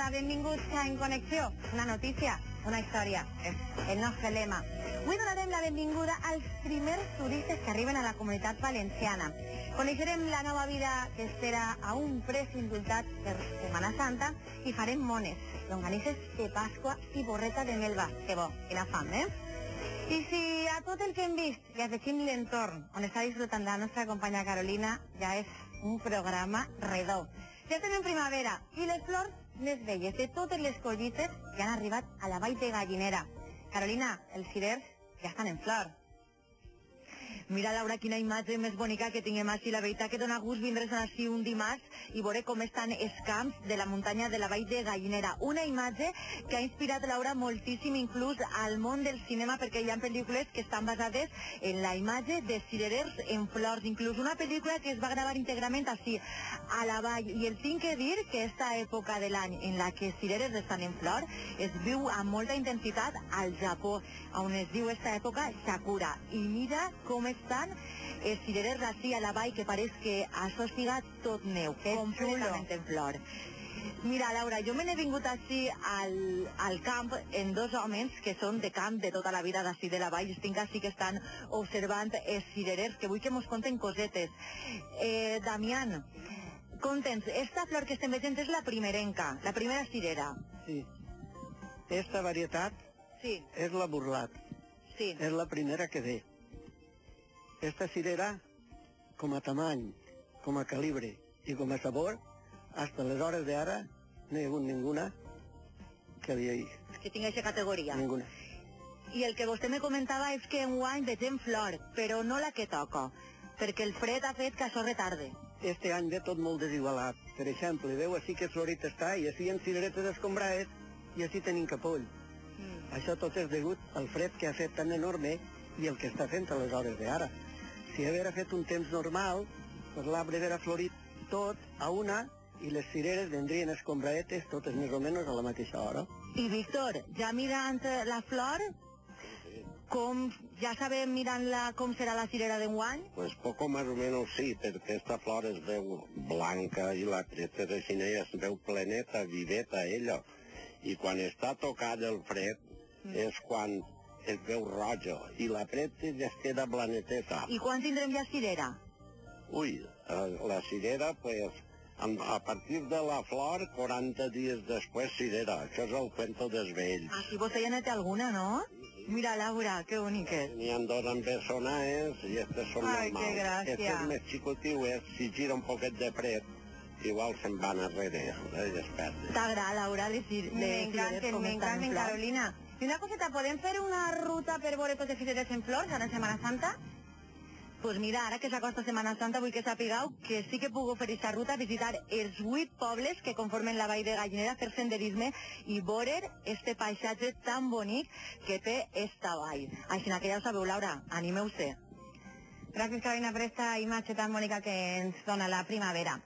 Hola, benvinguts a En Connexió. Una notícia, una història. El nostre lema. Avui donarem la benvinguda als primers turistes que arriben a la Comunitat Valenciana. Coneixerem la nova vida que espera a un pres indultat per Setmana Santa i farem mones, longanisses de Pasqua i borreta de melva. Que bo, quina fam, eh? I si a tot el que hem vist li afegim l'entorn on està disfrutant la nostra companya Carolina, ja és un programa redó. Ja estem en primavera i les flors més belles de totes les collites que han arribat a la Vall de Gallinera. Carolina, els cirers ja estan en flor. Mira, Laura, quina imatge més bonica que tinguem així. La veritat que dona gust vindre's així un dimarts i veure com estan els camps de la muntanya de la Vall de Gallinera. Una imatge que ha inspirat, Laura, moltíssim inclús al món del cinema, perquè hi ha pel·lícules que estan basades en la imatge de cirerers en flors. Inclús una pel·lícula que es va gravar íntegrament així, a la vall. I el tinc que dir que esta època de l'any en la que els cirerers estan en flor es viu amb molta intensitat al Japó, on es diu esta època Sakura. I mira com estan els cirerers així a la vall, que pareix que això estiga tot neu, completament en flor. Mira, Laura, jo me n'he vingut així al camp en dos homes que són de camp de tota la vida d'ací de la vall. Estic així que estan observant els cirerers, que vull que mos conten cosetes. Damián, conta'ns, esta flor que estem veient és la primerenca, la primera cirera. Sí. Esta varietat és la burlat. Sí. És la primera que ve. Esta cirera, com a tamany, com a calibre i com a sabor, hasta les hores d'ara no hi ha hagut ninguna que tingui aquesta categoria. Ninguna. I el que vostè me comentava és que enguany veiem flor, però no la que toca, perquè el fred ha fet que això retarde. Este any ve tot molt desigualat. Per exemple, veu així que florit està i així hi ha cireretes escombrades i així tenim capoll. Això tot és degut al fred que ha fet tan enorme i el que està fent a les hores d'ara. Si haguera fet un temps normal, pues l'arbre haguera florit tot a una i les cireres vendrien escombradetes totes més o menys a la mateixa hora. I Víctor, ja mirant la flor, ja sabem mirant-la com serà la cirera d'enguany? Pues poco más o menos sí, perquè esta flor es veu blanca i la cresta de cinella es veu pleneta, viveta ella. I quan està tocada el fred és quan es veu roja i la preta ja es queda blaneteta. I quan tindrem ja cirera? Ui, la cirera, pues, a partir de la flor, 40 dies després cirera. Això és el cuento dels vells. Aquí vostè ja no té alguna, no? Mira, Laura, que boniques. N'hi ha dos embessonades i aquestes són normals. Ai, que gràcia. Aquest és més xicotiu, si gira un poquet de fred, igual se'n van arrere, i es perd. T'agrada, Laura, de m'encanten, Carolina. I una coseta, podem fer una ruta per veure tots els cirerers en flors a la Setmana Santa? Pues mira, ara que s'acosta Setmana Santa vull que sapigueu que sí que puc oferir aquesta ruta, visitar els 8 pobles que conformen la Vall de Gallinera, fer senderisme i veure este paisatge tan bonic que té esta vall. Així que ja ho sabeu, Laura, animeu-se. Gràcies, Carolina, per esta imatge tan bonica que ens dona la primavera.